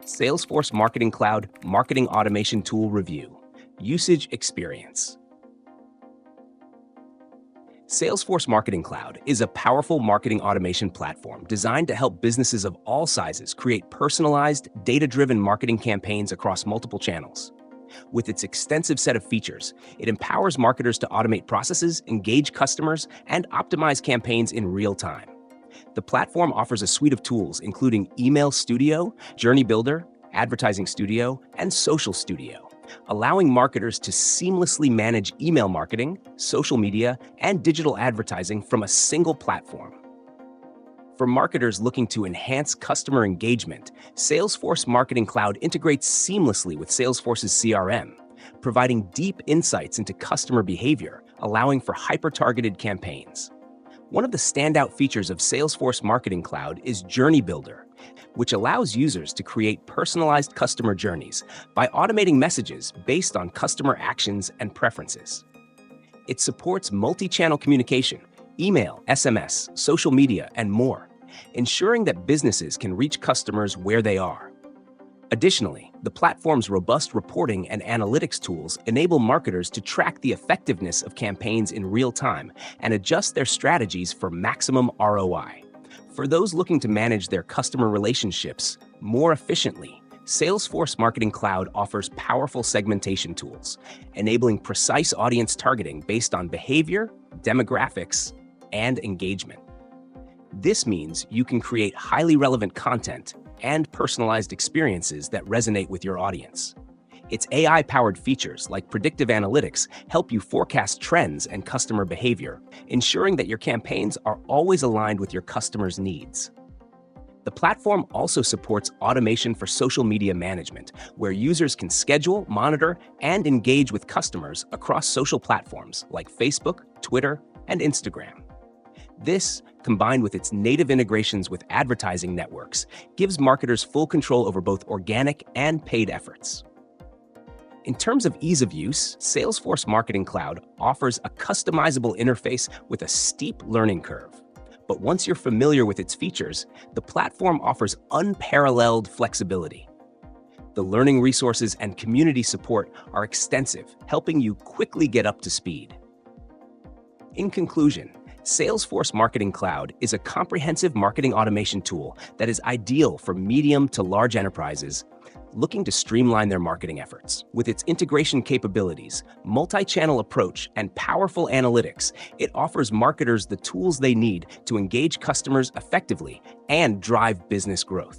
Salesforce Marketing Cloud Marketing Automation Tool Review. Usage Experience. Salesforce Marketing Cloud is a powerful marketing automation platform designed to help businesses of all sizes create personalized, data-driven marketing campaigns across multiple channels. With its extensive set of features, it empowers marketers to automate processes, engage customers, and optimize campaigns in real time. The platform offers a suite of tools including Email Studio, Journey Builder, Advertising Studio, and Social Studio, allowing marketers to seamlessly manage email marketing, social media, and digital advertising from a single platform. For marketers looking to enhance customer engagement, Salesforce Marketing Cloud integrates seamlessly with Salesforce's CRM, providing deep insights into customer behavior, allowing for hyper-targeted campaigns. One of the standout features of Salesforce Marketing Cloud is Journey Builder, which allows users to create personalized customer journeys by automating messages based on customer actions and preferences. It supports multi-channel communication, email, SMS, social media, and more, ensuring that businesses can reach customers where they are. Additionally, the platform's robust reporting and analytics tools enable marketers to track the effectiveness of campaigns in real time and adjust their strategies for maximum ROI. For those looking to manage their customer relationships more efficiently, Salesforce Marketing Cloud offers powerful segmentation tools, enabling precise audience targeting based on behavior, demographics, and engagement. This means you can create highly relevant content and personalized experiences that resonate with your audience. Its AI-powered features like predictive analytics help you forecast trends and customer behavior, ensuring that your campaigns are always aligned with your customers' needs. The platform also supports automation for social media management, where users can schedule, monitor, and engage with customers across social platforms like Facebook, Twitter, and Instagram. This, combined with its native integrations with advertising networks, gives marketers full control over both organic and paid efforts. In terms of ease of use, Salesforce Marketing Cloud offers a customizable interface with a steep learning curve. But once you're familiar with its features, the platform offers unparalleled flexibility. The learning resources and community support are extensive, helping you quickly get up to speed. In conclusion, Salesforce Marketing Cloud is a comprehensive marketing automation tool that is ideal for medium to large enterprises looking to streamline their marketing efforts. With its integration capabilities, multi-channel approach, and powerful analytics, it offers marketers the tools they need to engage customers effectively and drive business growth.